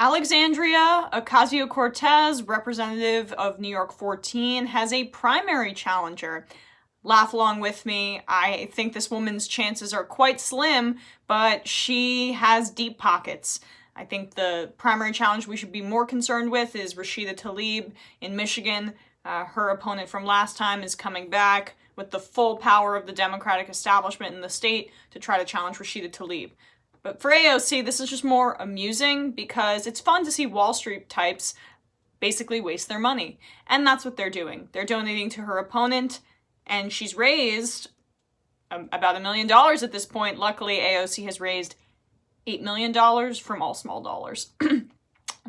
Alexandria Ocasio-Cortez, representative of New York 14, has a primary challenger. Laugh along with me. I think this woman's chances are quite slim, but she has deep pockets. I think the primary challenge we should be more concerned with is Rashida Tlaib in Michigan. Her opponent from last time is coming back with the full power of the Democratic establishment in the state to try to challenge Rashida Tlaib. But for AOC, this is just more amusing because it's fun to see Wall Street types basically waste their money. And that's what they're doing. They're donating to her opponent, and she's raised about $1 million at this point. Luckily, AOC has raised $8 million from all small dollars.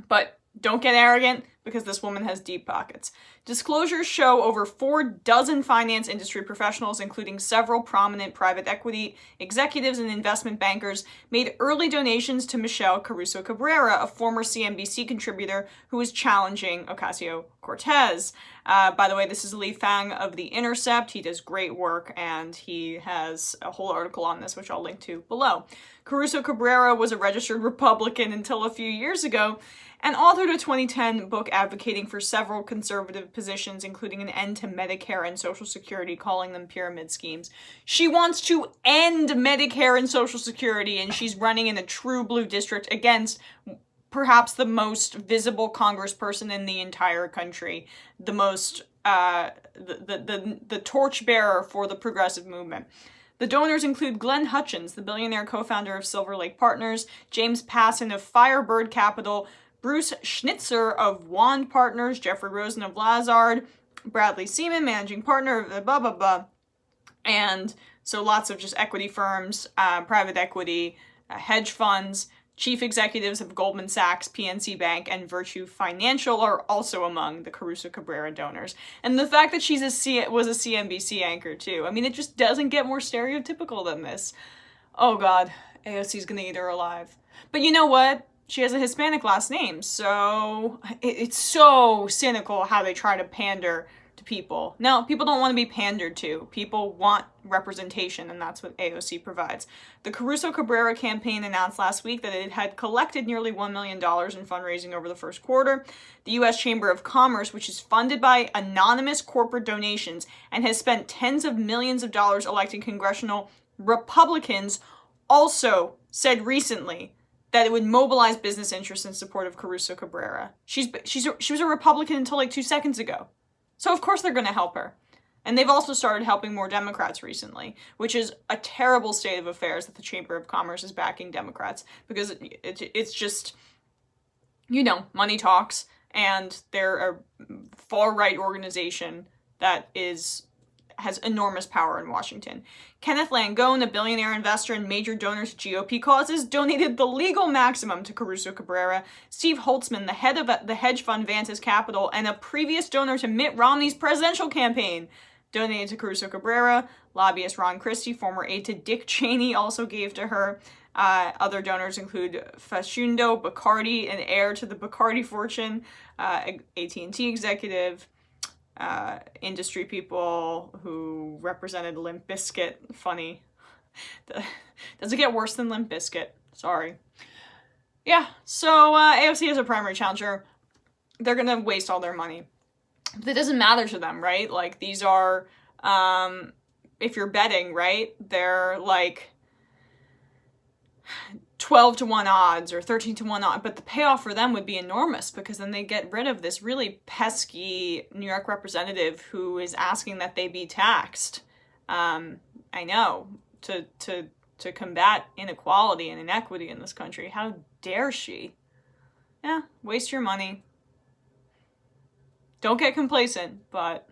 But don't get arrogant, because this woman has deep pockets. Disclosures show over 4 dozen finance industry professionals, including several prominent private equity executives and investment bankers, made early donations to Michelle Caruso-Cabrera, a former CNBC contributor who is challenging Ocasio-Cortez. By the way, this is Lee Fang of The Intercept. He does great work, and he has a whole article on this, which I'll link to below. Caruso-Cabrera was a registered Republican until a few years ago, and authored a 2010 book advocating for several conservative positions, including an end to Medicare and Social Security, calling them pyramid schemes. She wants to end Medicare and Social Security, and she's running in a true blue district against perhaps the most visible congressperson in the entire country, the most, the torchbearer for the progressive movement. The donors include Glenn Hutchins, the billionaire co-founder of Silver Lake Partners, James Passon of Firebird Capital, Bruce Schnitzer of Wand Partners, Jeffrey Rosen of Lazard, Bradley Seaman, managing partner of blah, blah, blah. And so lots of just equity firms, private equity, hedge funds, chief executives of Goldman Sachs, PNC Bank, and Virtue Financial are also among the Caruso-Cabrera donors. And the fact that she's was a CNBC anchor, too. I mean, it just doesn't get more stereotypical than this. Oh, God. AOC's gonna eat her alive. But you know what? She has a Hispanic last name, so it's so cynical how they try to pander to people. No, people don't want to be pandered to. People want representation, and that's what AOC provides. The Caruso-Cabrera campaign announced last week that it had collected nearly $1 million in fundraising over the first quarter. The U.S. Chamber of Commerce, which is funded by anonymous corporate donations and has spent tens of millions of dollars electing congressional Republicans, also said recently that it would mobilize business interests in support of Caruso-Cabrera. She was a Republican until like 2 seconds ago. So of course they're going to help her. And they've also started helping more Democrats recently, which is a terrible state of affairs that the Chamber of Commerce is backing Democrats, because it's just, you know, money talks, and they're a far-right organization that has enormous power in Washington. Kenneth Langone, a billionaire investor and major donor to GOP causes, donated the legal maximum to Caruso-Cabrera. Steve Holtzman, the head of the hedge fund Vantis Capital and a previous donor to Mitt Romney's presidential campaign, donated to Caruso-Cabrera. Lobbyist Ron Christie, former aide to Dick Cheney, also gave to her. Other donors include Facundo Bacardi, an heir to the Bacardi fortune, AT&T executive, industry people who represented Limp Bizkit. Funny. Does it get worse than Limp Bizkit? Sorry. Yeah, so AOC is a primary challenger. They're gonna waste all their money. But it doesn't matter to them, right? Like, these are, if you're betting, right, they're like 12-to-1 odds or 13-to-1 odds, but the payoff for them would be enormous, because then they get rid of this really pesky New York representative who is asking that they be taxed. I know, to combat inequality and inequity in this country. How dare she? Yeah, waste your money. Don't get complacent, but